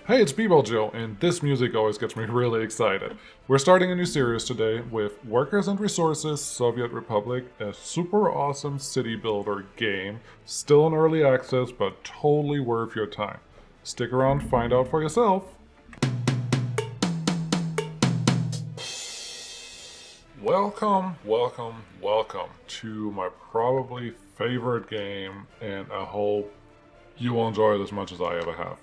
Hey, it's B-Ball Joe, and this music always gets me really excited. We're starting a new series today with Workers and Resources Soviet Republic, a super awesome city builder game, still in early access, but totally worth your time. Stick around, find out for yourself. Welcome to my probably favorite game, and I hope you will enjoy it as much as I ever have.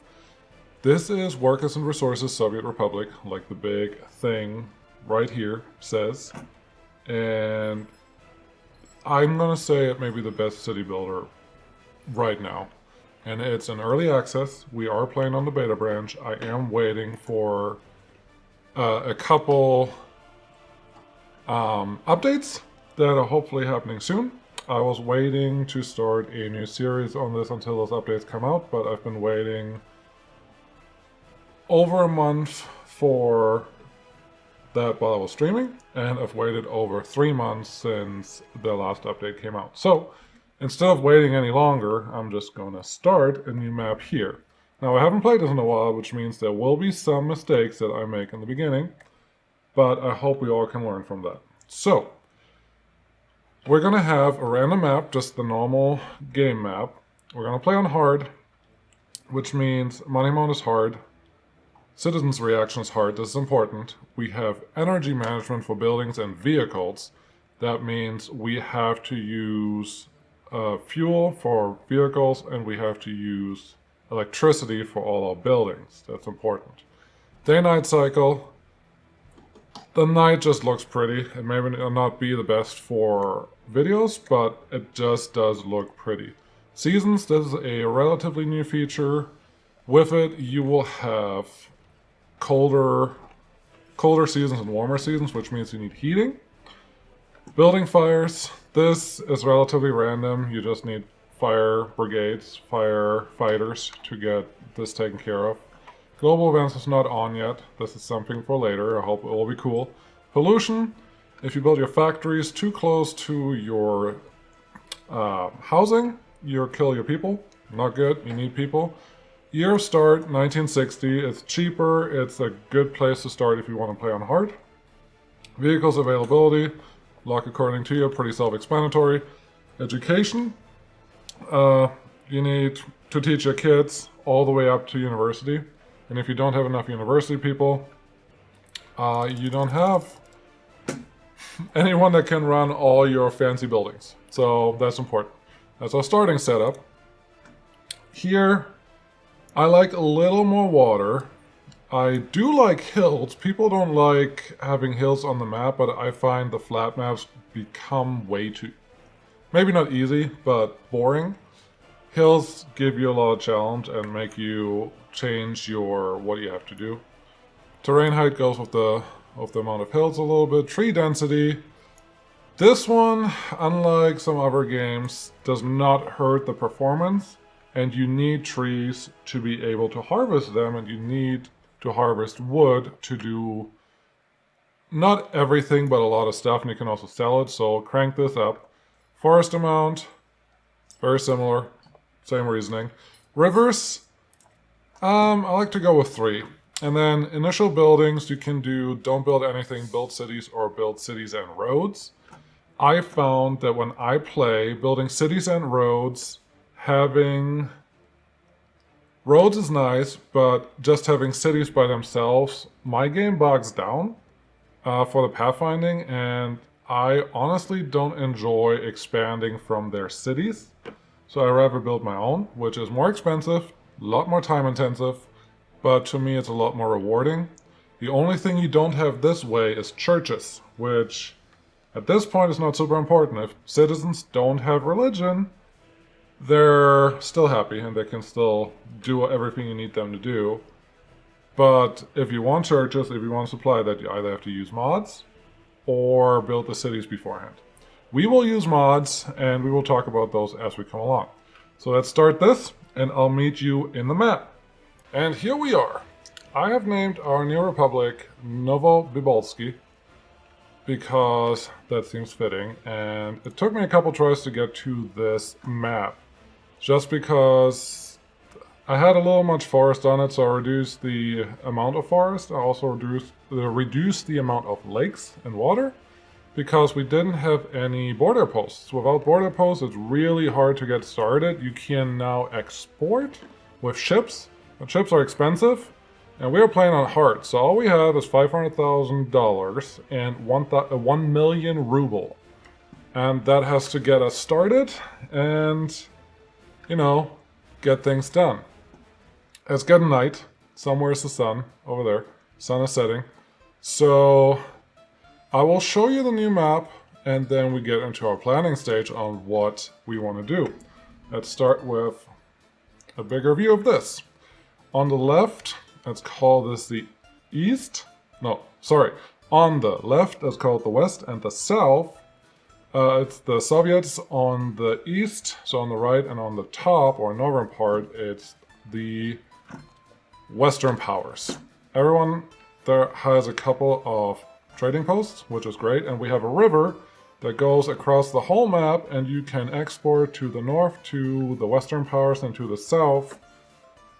This is Workers and Resources Soviet Republic, like the big thing right here says. And I'm gonna say it may be the best city builder right now. And it's in early access. We are playing on the beta branch. I am waiting for a couple updates that are hopefully happening soon. I was waiting to start a new series on this until those updates come out, but I've been waiting over a month for that while I was streaming, and I've waited over 3 months since the last update came out. So instead of waiting any longer, I'm just going to start a new map here. Now, I haven't played this in a while, which means there will be some mistakes that I make in the beginning, but I hope we all can learn from that. So we're going to have a random map, just the normal game map. We're going to play on hard, which means money mode is hard. Citizens' reaction is hard. This is important. We have energy management for buildings and vehicles. That means we have to use fuel for vehicles, and we have to use electricity for all our buildings. That's important. Day-night cycle. The night just looks pretty. It may not be the best for videos, but it just does look pretty. Seasons. This is a relatively new feature. With it, you will have colder seasons and warmer seasons, which means you need heating. Building fires. This is relatively random. You just need fire brigades, firefighters to get this taken care of. Global events is not on yet. This is something for later. I hope it will be cool. Pollution. If you build your factories too close to your housing, you'll kill your people. Not good. You need people. Year of start, 1960. It's cheaper. It's a good place to start if you want to play on hard. Vehicles availability, luck according to you, pretty self-explanatory. Education, you need to teach your kids all the way up to university. And if you don't have enough university people, you don't have anyone that can run all your fancy buildings. So that's important. That's our starting setup. Here, I like a little more water. I do like hills. People don't like having hills on the map, but I find the flat maps become way too, maybe not easy, but boring. Hills give you a lot of challenge and make you change what you have to do. Terrain height goes with the amount of hills a little bit. Tree density. This one, unlike some other games, does not hurt the performance. And you need trees to be able to harvest them, and you need to harvest wood to do not everything, but a lot of stuff, and you can also sell it, so crank this up. Forest amount, very similar, same reasoning. Rivers, I like to go with 3. And then initial buildings, you can do don't build anything, build cities, or build cities and roads. I found that when I play, building cities and roads, having roads is nice, but just having cities by themselves, my game bogs down for the pathfinding, and I honestly don't enjoy expanding from their cities. So I rather build my own, which is more expensive, a lot more time intensive, but to me it's a lot more rewarding. The only thing you don't have this way is churches, which at this point is not super important. If citizens don't have religion, they're still happy and they can still do everything you need them to do. But if you want churches, if you want supply that, you either have to use mods or build the cities beforehand. We will use mods, and we will talk about those as we come along. So let's start this, and I'll meet you in the map. And here we are. I have named our new republic Novobibolsky because that seems fitting, and it took me a couple tries to get to this map. Just because I had a little much forest on it, so I reduced the amount of forest. I also reduced the amount of lakes and water, because we didn't have any border posts. Without border posts, it's really hard to get started. You can now export with ships, but ships are expensive, and we are playing on hard. So all we have is $500,000 and 1 million ruble. And that has to get us started and, you know, get things done. It's getting night. Somewhere's the sun. Over there. Sun is setting. So I will show you the new map, and then we get into our planning stage on what we want to do. Let's start with a bigger view of this. On the left, let's call this the east. No, sorry. On the left, let's call it the west, and the south, it's the Soviets. On the east, so on the right, and on the top, or northern part, it's the Western powers. Everyone there has a couple of trading posts, which is great, and we have a river that goes across the whole map, and you can export to the north, to the Western powers, and to the south,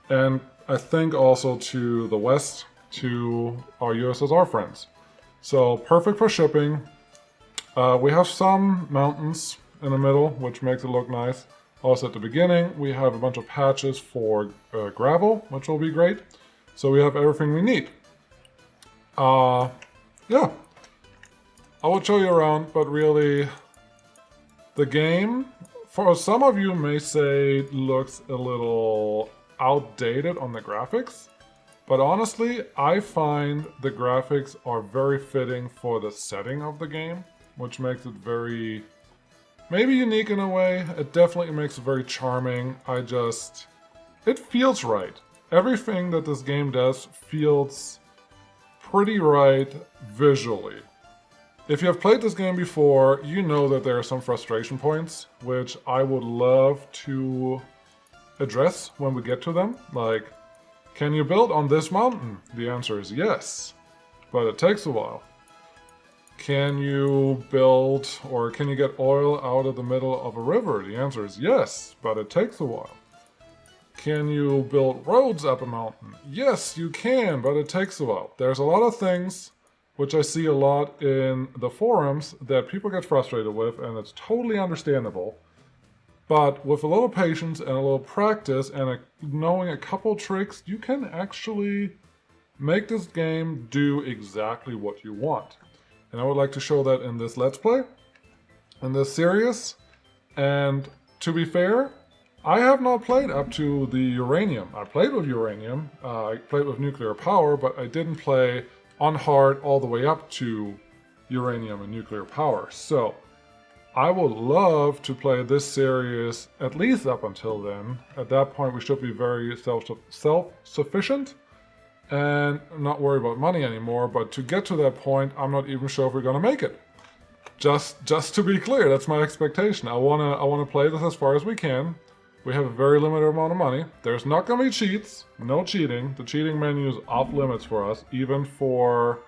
and I think also to the west, to our USSR friends. So perfect for shipping. We have some mountains in the middle, which makes it look nice. Also at the beginning, we have a bunch of patches for gravel, which will be great. So we have everything we need. Yeah. I will show you around, but really, the game, for some of you may say, looks a little outdated on the graphics. But honestly, I find the graphics are very fitting for the setting of the game, which makes it very, maybe unique in a way. It definitely makes it very charming. It feels right. Everything that this game does feels pretty right visually. If you have played this game before, you know that there are some frustration points, which I would love to address when we get to them. Like, can you build on this mountain? The answer is yes, but it takes a while. Can you build, or can you get oil out of the middle of a river? The answer is yes, but it takes a while. Can you build roads up a mountain? Yes, you can, but it takes a while. There's a lot of things which I see a lot in the forums that people get frustrated with, and it's totally understandable. But with a little patience and a little practice and knowing a couple tricks, you can actually make this game do exactly what you want. And I would like to show that in this Let's Play, in this series. And to be fair, I have not played up to the uranium. I played with uranium, I played with nuclear power, but I didn't play on hard all the way up to uranium and nuclear power. So I would love to play this series at least up until then. At that point, we should be very self-sufficient and not worry about money anymore. But to get to that point, I'm not even sure if we're gonna make it. Just to be clear, that's my expectation. I wanna play this as far as we can. We have a very limited amount of money. There's not gonna be cheats, no cheating. The cheating menu is off limits for us, even for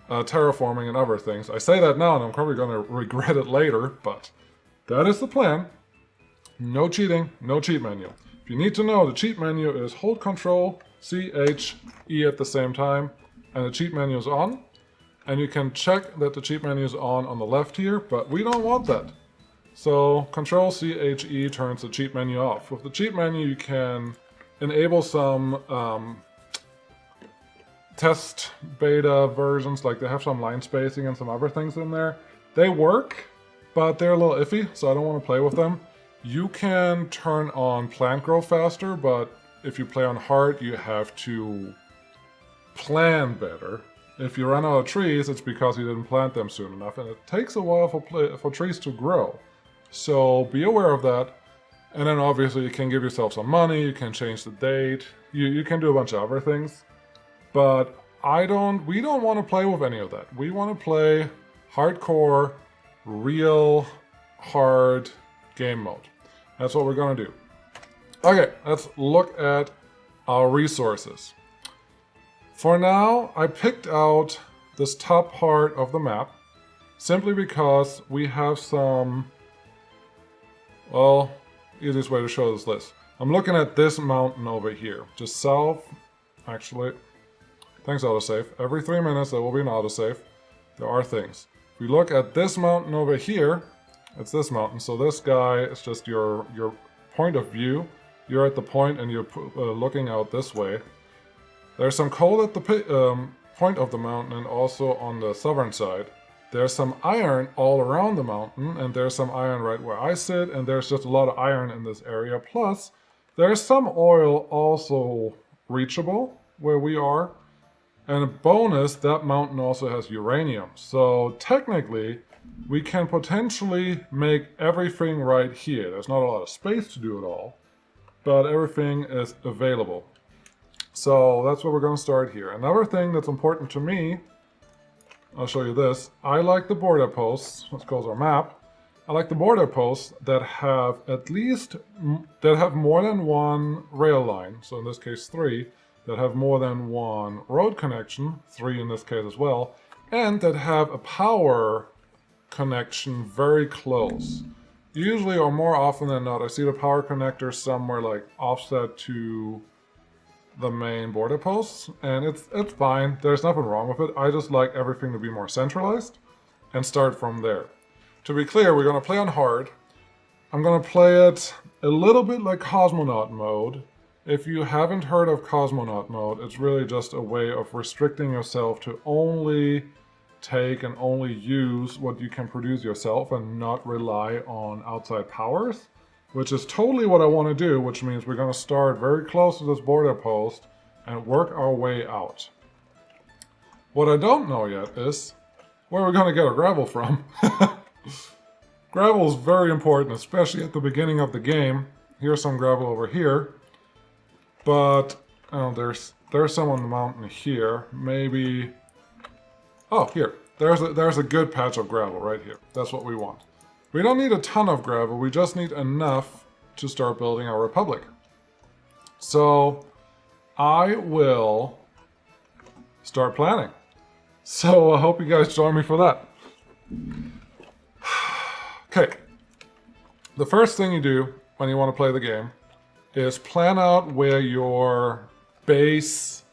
terraforming and other things. I say that now and I'm probably gonna regret it later, but that is the plan. No cheating, no cheat menu. If you need to know, the cheat menu is hold Control, C, H, E at the same time, and the cheat menu is on. And you can check that the cheat menu is on the left here, but we don't want that. So Control C, H, E turns the cheat menu off. With the cheat menu, you can enable some test beta versions, like they have some line spacing and some other things in there. They work, but they're a little iffy, so I don't want to play with them. You can turn on plant growth faster, but if you play on hard, you have to plan better. If you run out of trees, it's because you didn't plant them soon enough, and it takes a while for trees to grow. So be aware of that. And then obviously you can give yourself some money, you can change the date, you can do a bunch of other things. But we don't want to play with any of that. We want to play hardcore, real hard game mode. That's what we're going to do. Okay, let's look at our resources. For now, I picked out this top part of the map simply because we have some, well, easiest way to show this list. I'm looking at this mountain over here, just south. Actually, thanks autosave. Every 3 minutes there will be an autosave. There are things. If we look at this mountain over here, it's this mountain. So this guy is just your point of view. You're at the point and you're looking out this way. There's some coal at the point of the mountain and also on the southern side. There's some iron all around the mountain, and there's some iron right where I sit, and there's just a lot of iron in this area. Plus, there's some oil also reachable where we are. And a bonus, that mountain also has uranium. So technically, we can potentially make everything right here. There's not a lot of space to do it all, but everything is available. So that's where we're going to start here. Another thing that's important to me, I'll show you this. I like the border posts. Let's close our map. I like the border posts that have more than one rail line. So in this case, 3. That have more than one road connection, 3 in this case as well, and that have a power connection very close. Usually, or more often than not, I see the power connector somewhere like offset to the main border posts, and it's fine. There's nothing wrong with it. I just like everything to be more centralized and start from there. To be clear, we're going to play on hard. I'm going to play it a little bit like Cosmonaut mode. If you haven't heard of Cosmonaut mode, it's really just a way of restricting yourself to only take and only use what you can produce yourself and not rely on outside powers, which is totally what I want to do, which means we're going to start very close to this border post and work our way out. What I don't know yet is where we're going to get our gravel from. Gravel is very important, especially at the beginning of the game. Here's some gravel over here. But there's some on the mountain here. Maybe. Oh, here. There's a good patch of gravel right here. That's what we want. We don't need a ton of gravel. We just need enough to start building our republic. So I will start planning. So I hope you guys join me for that. Okay. The first thing you do when you want to play the game is plan out where your base...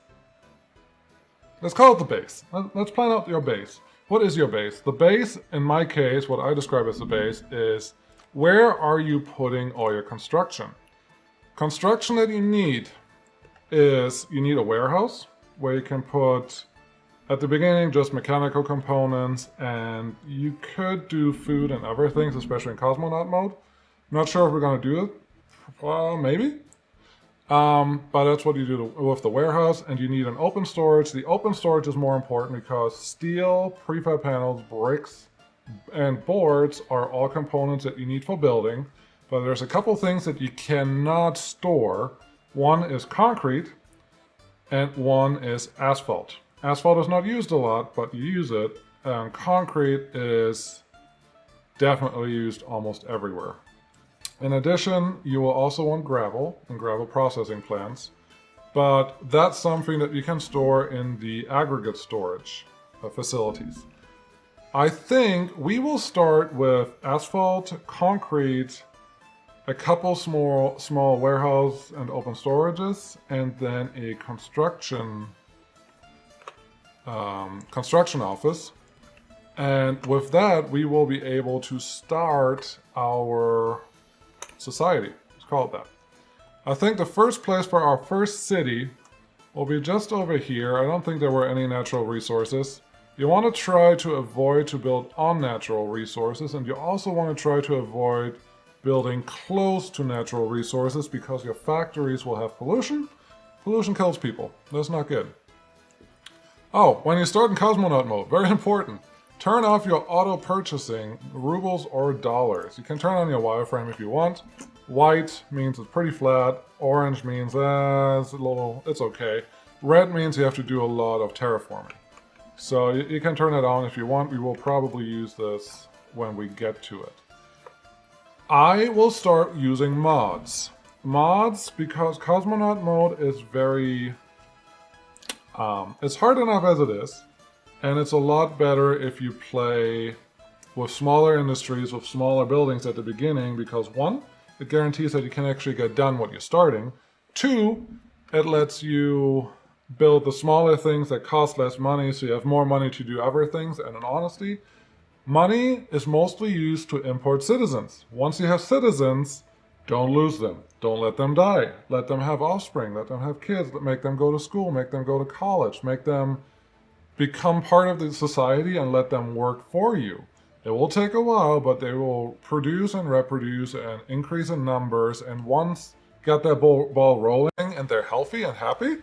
Let's call it the base. Let's plan out your base. What is your base? The base, in my case, what I describe as the base, is where are you putting all your construction? Construction that you need is you need a warehouse where you can put, at the beginning, just mechanical components, and you could do food and other things, especially in Cosmonaut mode. Not sure if we're going to do it. Maybe. But that's what you do with the warehouse, and you need an open storage. The open storage is more important because steel, prefab panels, bricks, and boards are all components that you need for building. But there's a couple things that you cannot store. One is concrete, and one is asphalt. Asphalt is not used a lot, but you use it. And concrete is definitely used almost everywhere. In addition, you will also want gravel and gravel processing plants, but that's something that you can store in the aggregate storage facilities. I think we will start with asphalt, concrete, a couple small warehouse and open storages, and then a construction office. And with that, we will be able to start our society. Let's call it that. I think the first place for our first city will be just over here. I don't think there were any natural resources. You want to try to avoid to build on natural resources, and you also want to try to avoid building close to natural resources because your factories will have pollution. Pollution kills people. That's not good. Oh, when you start in Cosmonaut mode, very important. Turn off your auto purchasing, rubles or dollars. You can turn on your wireframe if you want. White means it's pretty flat. Orange means it's okay. Red means you have to do a lot of terraforming. So you can turn it on if you want. We will probably use this when we get to it. I will start using mods. Mods, because Cosmonaut mode is very... it's hard enough as it is. And it's a lot better if you play with smaller industries, with smaller buildings at the beginning, because one, it guarantees that you can actually get done what you're starting. 2, it lets you build the smaller things that cost less money so you have more money to do other things. And in honesty, money is mostly used to import citizens. Once you have citizens, don't lose them. Don't let them die. Let them have offspring. Let them have kids. Make them go to school. Make them go to college. Make them become part of the society and let them work for you. It will take a while, but they will produce and reproduce and increase in numbers. And once get that ball rolling and they're healthy and happy,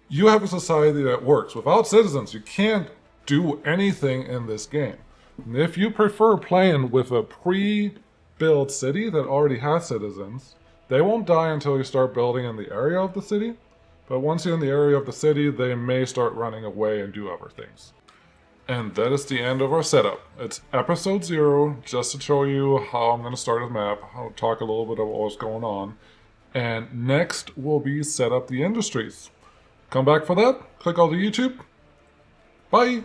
you have a society that works. Without citizens, you can't do anything in this game. And if you prefer playing with a pre-built city that already has citizens, they won't die until you start building in the area of the city. But once you're in the area of the city, they may start running away and do other things. And that is the end of our setup. It's episode 0, just to show you how I'm going to start a map. I'll talk a little bit about what's going on. And next will be set up the industries. Come back for that. Click on the YouTube. Bye!